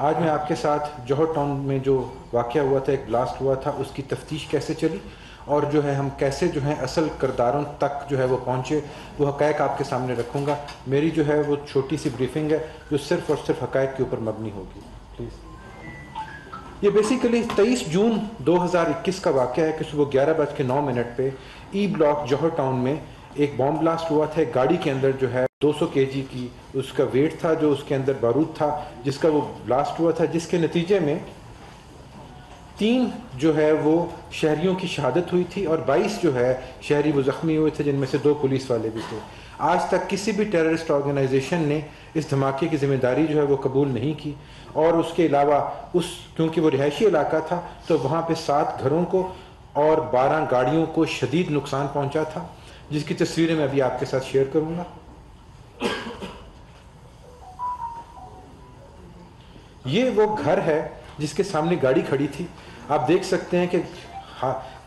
آج میں آپ کے ساتھ جوہر ٹاؤن میں جو واقعہ ہوا تھا، ایک بلاسٹ ہوا تھا، اس کی تفتیش کیسے چلی اور جو ہے ہم کیسے جو ہے اصل کرداروں تک جو ہے وہ پہنچے، وہ حقائق آپ کے سامنے رکھوں گا. میری جو ہے وہ چھوٹی سی بریفنگ ہے جو صرف اور صرف حقائق کے اوپر مبنی ہوگی. پلیز. یہ بیسیکلی 23 جون 2021 کا واقعہ ہے کہ صبح 11:09 پہ ای بلاک جوہر ٹاؤن میں ایک بام بلاسٹ ہوا تھا. ایک گاڑی کے اندر جو ہے 200 kg کی اس کا ویٹ تھا، جو اس کے اندر بارود تھا، جس کا وہ بلاسٹ ہوا تھا، جس کے نتیجے میں 3 جو ہے وہ شہریوں کی شہادت ہوئی تھی اور 22 جو ہے شہری وہ زخمی ہوئے تھے، جن میں سے 2 پولیس والے بھی تھے. آج تک کسی بھی ٹیررسٹ آرگنائزیشن نے اس دھماکے کی ذمہ داری جو ہے وہ قبول نہیں کی. اور اس کے علاوہ کیونکہ وہ رہائشی علاقہ تھا تو وہاں پہ 7 گھروں کو اور 12 گاڑیوں کو شدید نقصان پہنچا تھا، جس کی تصویریں میں ابھی آپ کے ساتھ شیئر کروں گا. یہ وہ گھر ہے جس کے سامنے گاڑی کھڑی تھی. آپ دیکھ سکتے ہیں کہ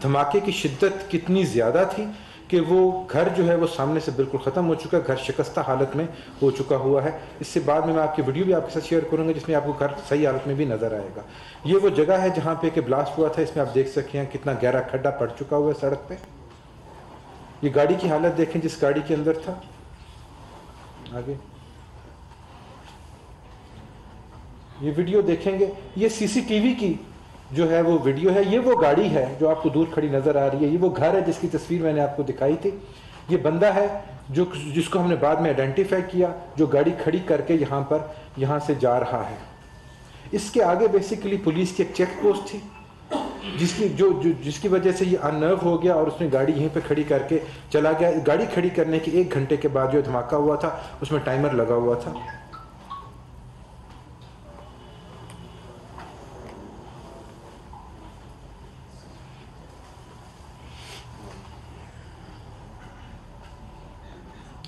دھماکے کی شدت کتنی زیادہ تھی کہ وہ گھر جو ہے وہ سامنے سے بالکل ختم ہو چکا، گھر شکستہ حالت میں ہو چکا ہوا ہے. اس سے بعد میں آپ کی ویڈیو بھی آپ کے ساتھ شیئر کروں گا جس میں آپ کو گھر صحیح حالت میں بھی نظر آئے گا. یہ وہ جگہ ہے جہاں پہ کہ بلاسٹ ہوا تھا. اس میں آپ دیکھ سکتے ہیں کتنا گہرا کھڈا پڑ چکا ہوا ہے سڑک پہ. یہ گاڑی کی حالت دیکھیں جس گاڑی کے اندر تھا. آگے یہ ویڈیو دیکھیں گے، یہ CCTV کی جو ہے وہ ویڈیو ہے. یہ وہ گاڑی ہے جو آپ کو دور کھڑی نظر آ رہی ہے. یہ وہ گھر ہے جس کی تصویر میں نے آپ کو دکھائی تھی. یہ بندہ ہے جس کو ہم نے بعد میں آئیڈینٹیفائی کیا، جو گاڑی کھڑی کر کے یہاں سے جا رہا ہے. اس کے آگے بیسیکلی پولیس کی ایک چیک پوسٹ تھی جس کی وجہ سے یہ اننرو ہو گیا اور اس نے گاڑی یہیں پہ کھڑی کر کے چلا گیا. گاڑی کھڑی کرنے کے 1 گھنٹے کے بعد جو دھماکہ ہوا تھا اس میں ٹائمر لگا ہوا تھا.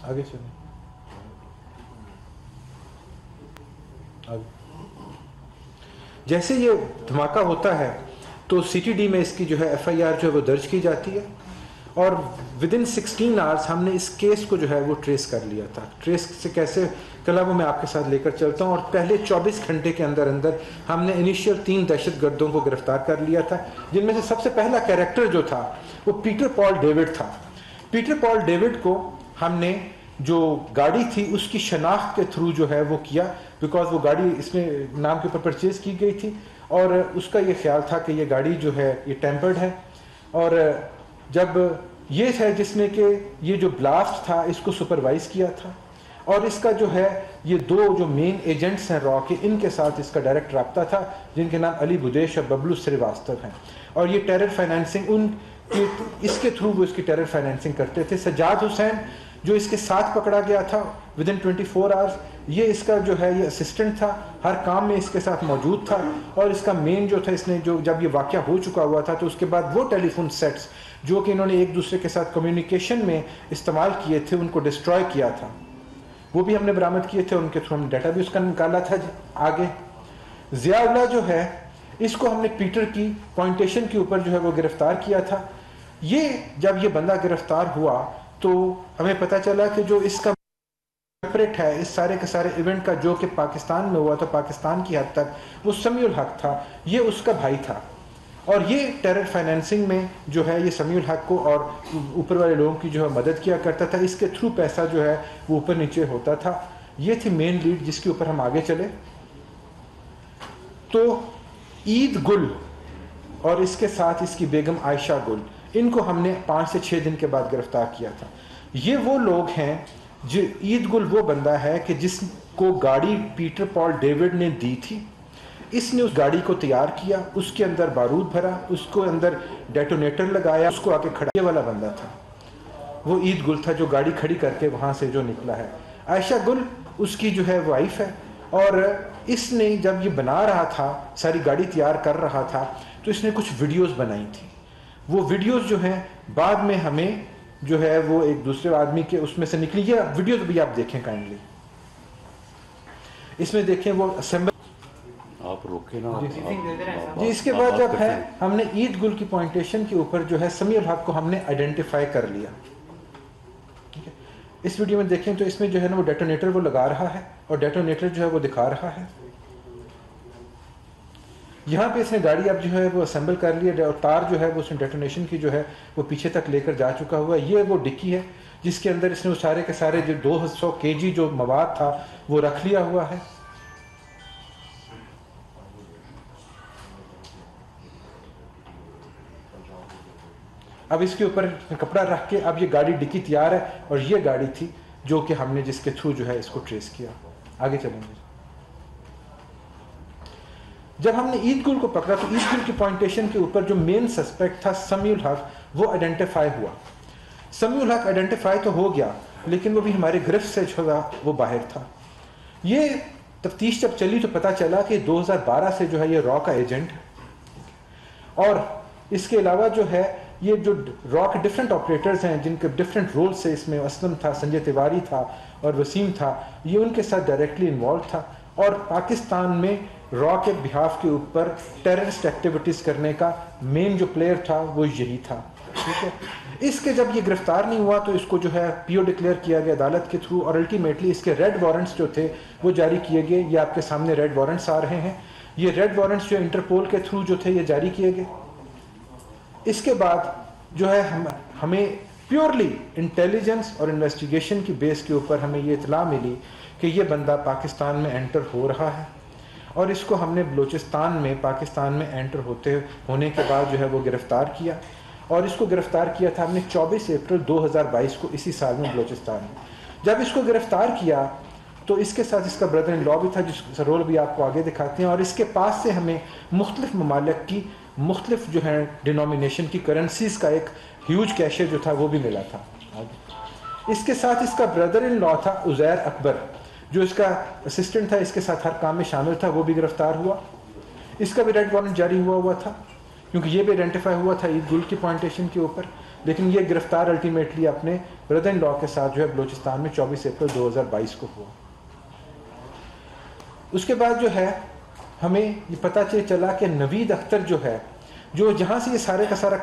آگے چلیں. جیسے یہ دھماکہ ہوتا ہے تو CTD میں اس کی جو ہے FIR جو ہے وہ درج کی جاتی ہے اور ودن 16 آورس ہم نے اس کیس کو جو ہے وہ ٹریس کر لیا تھا. ٹریس سے کیسے کلا وہ میں آپ کے ساتھ لے کر چلتا ہوں. اور پہلے 24 گھنٹے کے اندر ہم نے انیشیل 3 دہشت گردوں کو گرفتار کر لیا تھا، جن میں سے سب سے پہلا کیریکٹر جو تھا وہ پیٹر پال ڈیوڈ تھا. پیٹر پال ڈیوڈ کو ہم نے جو گاڑی تھی اس کی شناخت کے تھرو جو ہے وہ کیا، بیکاز وہ گاڑی اس میں نام کے اوپر پرچیز کی گئی تھی اور اس کا یہ خیال تھا کہ یہ گاڑی جو ہے یہ ٹیمپرڈ ہے. اور جب یہ ہے جس نے کہ یہ جو بلاسٹ تھا اس کو سپروائز کیا تھا اور اس کا جو ہے یہ 2 جو مین ایجنٹس ہیں را کے، ان کے ساتھ اس کا ڈائریکٹ رابطہ تھا، جن کے نام علی بدیش اور ببلو سریواستو ہیں. اور یہ ٹیرر فائنینسنگ اس کے تھرو وہ اس کی ٹیرر فائنینسنگ کرتے تھے. سجاد حسین جو اس کے ساتھ پکڑا گیا تھا ودن 24 آورس، یہ اس کا جو ہے یہ اسسٹنٹ تھا، ہر کام میں اس کے ساتھ موجود تھا. اور اس کا مین جو تھا، اس نے جب یہ واقعہ ہو چکا ہوا تھا تو اس کے بعد وہ ٹیلی فون سیٹس جو کہ انہوں نے ایک دوسرے کے ساتھ کمیونیکیشن میں استعمال کیے تھے ان کو ڈسٹروائے کیا تھا، وہ بھی ہم نے برآمد کیے تھے. ان کے تھرو ہم نے ڈیٹا بھی اس کا نکالا تھا. آگے ضیاء اللہ جو ہے اس کو ہم نے پیٹر کی پوائنٹیشن کے اوپر جو ہے وہ گرفتار کیا تھا. یہ جب یہ بندہ گرفتار ہوا تو ہمیں پتہ چلا کہ جو اس کا ہے اس سارے کے سارے ایونٹ کا جو کہ پاکستان میں ہوا تھا، پاکستان کی حد تک، وہ سمیع الحق تھا. یہ اس کا بھائی تھا اور یہ ٹیرر فائنینسنگ میں جو ہے یہ سمیع الحق کو اور اوپر والے لوگوں کی جو ہے مدد کیا کرتا تھا. اس کے تھرو پیسہ جو ہے وہ اوپر نیچے ہوتا تھا. یہ تھی مین لیڈ جس کے اوپر ہم آگے چلے. تو عید گل اور اس کے ساتھ اس کی بیگم عائشہ گل، ان کو ہم نے 5 سے 6 دن کے بعد گرفتار کیا تھا. یہ وہ لوگ ہیں جو عید گل وہ بندہ ہے کہ جس کو گاڑی پیٹر پال ڈیوڈ نے دی تھی. اس نے اس گاڑی کو تیار کیا، اس کے اندر بارود بھرا، اس کو اندر ڈیٹونیٹر لگایا، اس کو آ کے کھڑا والا بندہ تھا. وہ عید گل تھا جو گاڑی کھڑی کر کے وہاں سے جو نکلا ہے. عائشہ گل اس کی جو ہے وائف ہے. اور اس نے جب یہ بنا رہا تھا، ساری گاڑی تیار کر رہا تھا، تو اس نے کچھ ویڈیوز بنائی تھی. وہ ویڈیوز جو ہیں بعد میں ہمیں جو ہے وہ ایک دوسرے آدمی کے اس میں سے نکلی. یہ ویڈیوز بھی آپ دیکھیں کائنڈلی. اس میں دیکھیں وہ اسمبل آپ روکے نا جی. اس کے بعد جب ہے ہم نے عید گل کی پوائنٹیشن کے اوپر جو ہے سمیع الحق کو ہم نے آئیڈینٹیفائی کر لیا. اس ویڈیو میں دیکھیں تو اس میں جو ہے نا وہ ڈیٹونیٹر وہ لگا رہا ہے اور ڈیٹونیٹر جو ہے وہ دکھا رہا ہے. یہاں پہ اس نے گاڑی اب جو ہے وہ اسمبل کر لی ہے اور تار جو ہے وہ اس نے ڈیٹونیشن کی جو ہے وہ پیچھے تک لے کر جا چکا ہوا ہے. یہ وہ ڈکی ہے جس کے اندر اس نے وہ سارے کے سارے جو 200 kg جو مواد تھا وہ رکھ لیا ہوا ہے. اب اس کے اوپر کپڑا رکھ کے اب یہ گاڑی ڈکی تیار ہے اور یہ گاڑی تھی جو کہ ہم نے جس کے تھرو جو ہے اس کو ٹریس کیا. آگے چلیں گے. جب ہم نے عید گل کو پکڑا تو عید گل کی پوائنٹیشن کے اوپر جو مین سسپیکٹ تھا سمیع الحق وہ آئیڈینٹیفائی ہوا. سمیع الحق آئیڈینٹیفائی تو ہو گیا لیکن وہ بھی ہمارے گرفت سے جو ہے وہ باہر تھا. یہ تفتیش جب چلی تو پتہ چلا کہ 2012 سے جو ہے یہ را کا ایجنٹ ہے اور اس کے علاوہ جو ہے یہ جو را کے ڈفرینٹ آپریٹرز ہیں جن کے ڈفرینٹ رول سے اس میں اسلم تھا, سنجے تیواری تھا اور وسیم تھا, یہ ان کے ساتھ ڈائریکٹلی انوالو تھا اور پاکستان میں را کے بہاف کے اوپر ٹیررسٹ ایکٹیویٹیز کرنے کا مین جو پلیئر تھا وہ یہی تھا. ٹھیک ہے. اس کے جب یہ گرفتار نہیں ہوا تو اس کو جو ہے پی او ڈکلیئر کیا گیا عدالت کے تھرو اور الٹیمیٹلی اس کے ریڈ وارنٹس جو تھے وہ جاری کیے گئے. یہ آپ کے سامنے ریڈ وارنٹس آ رہے ہیں. یہ ریڈ وارنٹس جو انٹرپول کے تھرو جو تھے یہ جاری کیے گئے. اس کے بعد جو ہے ہمیں پیورلی انٹیلیجنس اور انویسٹیگیشن کی بیس کے اوپر ہمیں یہ اطلاع ملی کہ یہ بندہ پاکستان میں انٹر ہو رہا ہے اور اس کو ہم نے بلوچستان میں پاکستان میں انٹر ہونے کے بعد جو ہے وہ گرفتار کیا اور اس کو گرفتار کیا تھا ہم نے 24 اپریل 2022 کو اسی سال میں بلوچستان میں. جب اس کو گرفتار کیا تو اس کے ساتھ اس کا بردر ان لا بھی تھا جس کا رول بھی آپ کو آگے دکھاتے ہیں اور اس کے پاس سے ہمیں مختلف ممالک کی مختلف جو ہے ڈینومینیشن کی کرنسیز کا ایک ہیوج کیشے جو تھا وہ بھی ملا تھا. اس کے ساتھ اس کا بردر ان لا تھا عزیر اکبر جو اس کا اسسٹنٹ تھا, اس کے ساتھ ہر کام میں شامل تھا, وہ بھی گرفتار ہوا. اس کا بھی ریڈ وارنٹ جاری ہوا تھا کیونکہ یہ بھی آئیڈینٹیفائی ہوا تھا عید گل کی پوائنٹیشن کے اوپر, لیکن یہ گرفتار الٹیمیٹلی اپنے بردر ان لا کے ساتھ جو ہے بلوچستان میں 24 اپریل 2022 کو ہوا. اس کے بعد جو ہے ہمیں یہ پتہ چلا کہ نوید اختر جو ہے جو جہاں سے یہ سارے کا سارا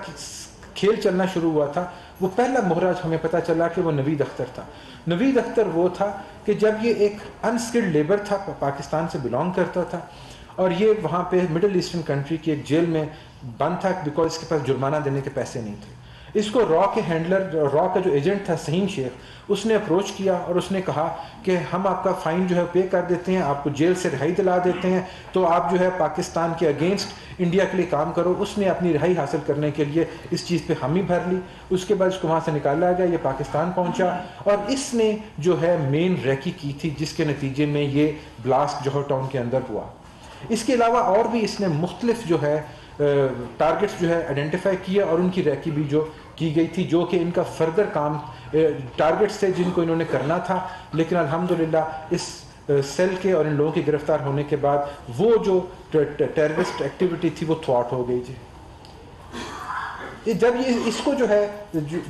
کھیل چلنا شروع ہوا تھا وہ پہلا مہرا ہمیں پتہ چلا کہ وہ نوید اختر تھا. نوید اختر وہ تھا کہ جب یہ ایک انسکلڈ لیبر تھا, پاکستان سے بلانگ کرتا تھا اور یہ وہاں پہ مڈل ایسٹرن کنٹری کی ایک جیل میں بند تھا بیکاز اس کے پاس جرمانہ دینے کے پیسے نہیں تھے. اس کو را کے ہینڈلر, را کا جو ایجنٹ تھا سہیم شیخ, اس نے اپروچ کیا اور اس نے کہا کہ ہم آپ کا فائن جو ہے پے کر دیتے ہیں, آپ کو جیل سے رہائی دلا دیتے ہیں, تو آپ جو ہے پاکستان کے اگینسٹ انڈیا کے لیے کام کرو. اس نے اپنی رہائی حاصل کرنے کے لیے اس چیز پہ حامی بھر لی. اس کے بعد اس کو وہاں سے نکالا گیا, یہ پاکستان پہنچا اور اس نے جو ہے مین ریکی کی تھی جس کے نتیجے میں یہ بلاسٹ جوہر ٹاؤن کے اندر ہوا. اس کے علاوہ اور بھی اس نے مختلف جو ہے ٹارگٹس جو ہے آئیڈینٹیفائی کیے اور ان کی ریکی بھی جو کی گئی تھی جو کہ ان کا فردر کام ٹارگٹس تھے جن کو انہوں نے کرنا تھا, لیکن الحمدللہ اس سیل کے اور ان لوگوں کے گرفتار ہونے کے بعد وہ جو ٹیررسٹ ایکٹیویٹی تھی وہ تھوٹ ہو گئی. جب یہ اس کو جو ہے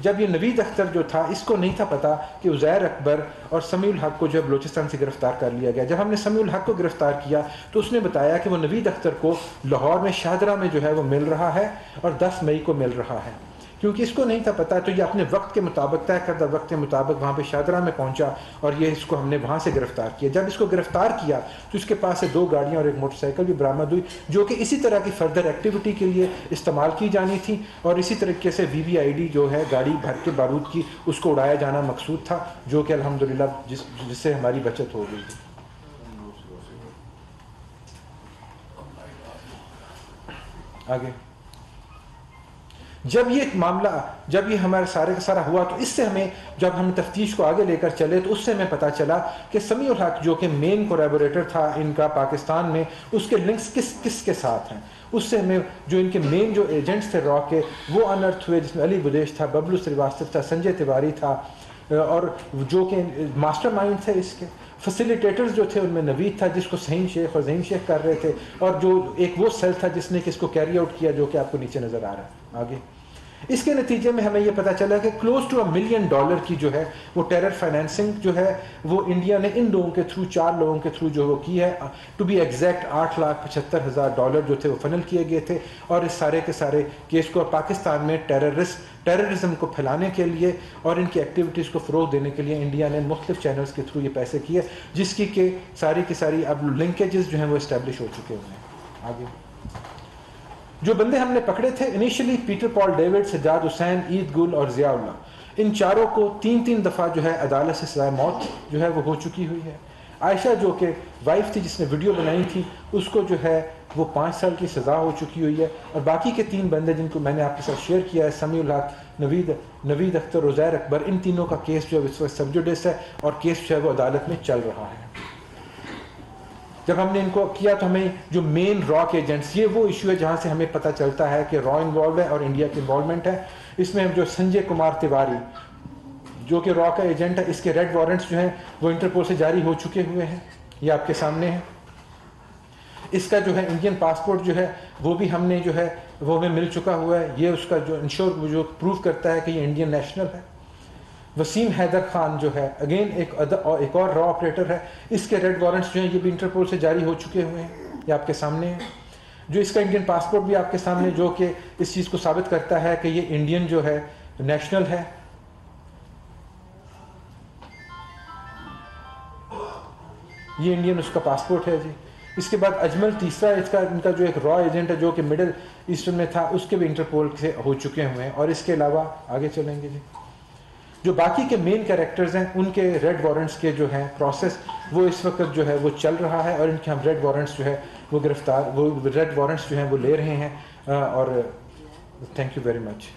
جب یہ نوید اختر جو تھا اس کو نہیں تھا پتا کہ عزیر اکبر اور سمیع الحق کو جو ہے بلوچستان سے گرفتار کر لیا گیا. جب ہم نے سمیع الحق کو گرفتار کیا تو اس نے بتایا کہ وہ نوید اختر کو لاہور میں شاہدرہ میں جو ہے وہ مل رہا ہے اور 10 مئی کو مل رہا ہے. کیونکہ اس کو نہیں تھا پتا تو یہ اپنے وقت کے مطابق طے کردہ وقت کے مطابق وہاں پہ شاہدرہ میں پہنچا اور یہ اس کو ہم نے وہاں سے گرفتار کیا. جب اس کو گرفتار کیا تو اس کے پاس سے 2 گاڑیاں اور ایک موٹر سائیکل بھی برآمد ہوئی جو کہ اسی طرح کی فردر ایکٹیویٹی کے لیے استعمال کی جانی تھی اور اسی طریقے سے VVID جو ہے گاڑی بھر کے بارود کی اس کو اڑایا جانا مقصود تھا جو کہ الحمدللہ جس سے ہماری بچت ہو گئی تھی. آگے جب یہ معاملہ جب یہ ہمارے سارے کا سارا ہوا تو اس سے ہمیں جب ہم تفتیش کو آگے لے کر چلے تو اس سے ہمیں پتہ چلا کہ سمیع الحق جو کہ مین کولیبوریٹر تھا ان کا پاکستان میں, اس کے لنکس کس کے ساتھ ہیں. اس سے ہمیں جو ان کے مین جو ایجنٹس تھے را کے وہ انرتھ ہوئے جس میں علی بدیش تھا, ببلو سریواستو تھا, سنجے تیواری تھا اور جو کہ ماسٹر مائنڈ تھے اس کے. فیسیلیٹیٹرز جو تھے ان میں نوید تھا جس کو سہیم شیخ اور زہیم شیخ کر رہے تھے اور جو ایک وہ سیل تھا جس نے کہ اس کو کیری آؤٹ کیا جو کہ آپ کو نیچے نظر آ رہا ہے. آگے اس کے نتیجے میں ہمیں یہ پتہ چلا کہ کلوز ٹو $1 ملین کی جو ہے وہ ٹیرر فائنینسنگ جو ہے وہ انڈیا نے ان لوگوں کے تھرو 4 لوگوں کے تھرو جو وہ کی ہے. ٹو بی ایگزیکٹ $8,75,000 جو تھے وہ فنل کیے گئے تھے اور اس سارے کے سارے کیس کو پاکستان میں ٹیررزم کو پھیلانے کے لیے اور ان کی ایکٹیویٹیز کو فروغ دینے کے لیے انڈیا نے مختلف چینلز کے تھرو یہ پیسے کیے جس کی کہ ساری کی ساری اب لنکیجز جو ہیں وہ اسٹیبلش ہو چکے ہوئے ہیں. آگے جو بندے ہم نے پکڑے تھے انیشلی پیٹر پال ڈیوڈ، سجاد حسین، عید گل اور ضیاء اللہ، ان چاروں کو 3 دفعہ جو ہے عدالت سے سزائے موت جو ہے وہ ہو چکی ہوئی ہے. عائشہ جو کہ وائف تھی جس نے ویڈیو بنائی تھی، اس کو جو ہے وہ 5 سال کی سزا ہو چکی ہوئی ہے. اور باقی کے 3 بندے جن کو میں نے آپ کے ساتھ شیئر کیا ہے، سمیع الحق، نوید اختر، عزیر اکبر، ان تینوں کا کیس جو ہے اس وقت سب جوڈس ہے اور کیس جو ہے وہ عدالت میں چل رہا ہے. جب ہم نے ان کو کیا تو ہمیں جو مین را کے ایجنٹس، یہ وہ ایشو ہے جہاں سے ہمیں پتہ چلتا ہے کہ را انوالو ہے اور انڈیا کی انوالومنٹ ہے. اس میں جو سنجے کمار تیواری جو کہ را کا ایجنٹ ہے، اس کے ریڈ وارنٹس جو ہیں وہ انٹرپول سے جاری ہو چکے ہوئے ہیں، یہ آپ کے سامنے ہے. اس کا جو ہے انڈین پاسپورٹ جو ہے وہ بھی ہم نے جو ہے وہ ہمیں مل چکا ہوا ہے. یہ اس کا جو انشور جو پروف کرتا ہے کہ یہ انڈین نیشنل ہے. وسیم حیدر خان جو ہے اگین ایک اور را آپریٹر ہے، اس کے ریڈ وارنٹس جو ہیں یہ بھی انٹرپول سے جاری ہو چکے ہوئے ہیں، یہ آپ کے سامنے ہے. جو اس کا انڈین پاسپورٹ بھی آپ کے سامنے، جو کہ اس چیز کو ثابت کرتا ہے کہ یہ انڈین جو ہے نیشنل ہے. یہ انڈین اس کا پاسپورٹ ہے جی. اس کے بعد اجمل تیسرا ان کا جو ایک را ایجنٹ ہے جو کہ مڈل ایسٹرن میں تھا، اس کے بھی انٹرپول سے ہو چکے ہوئے ہیں. اور اس کے علاوہ آگے چلیں گے جی، جو باقی کے مین کریکٹرز ہیں ان کے ریڈ وارنٹس کے جو ہیں پروسیس وہ اس وقت جو ہے وہ چل رہا ہے، اور ان کے ہم ریڈ وارنٹس جو ہے وہ ریڈ وارنٹس جو ہیں وہ لے رہے ہیں. اور تھینک یو ویری مچ.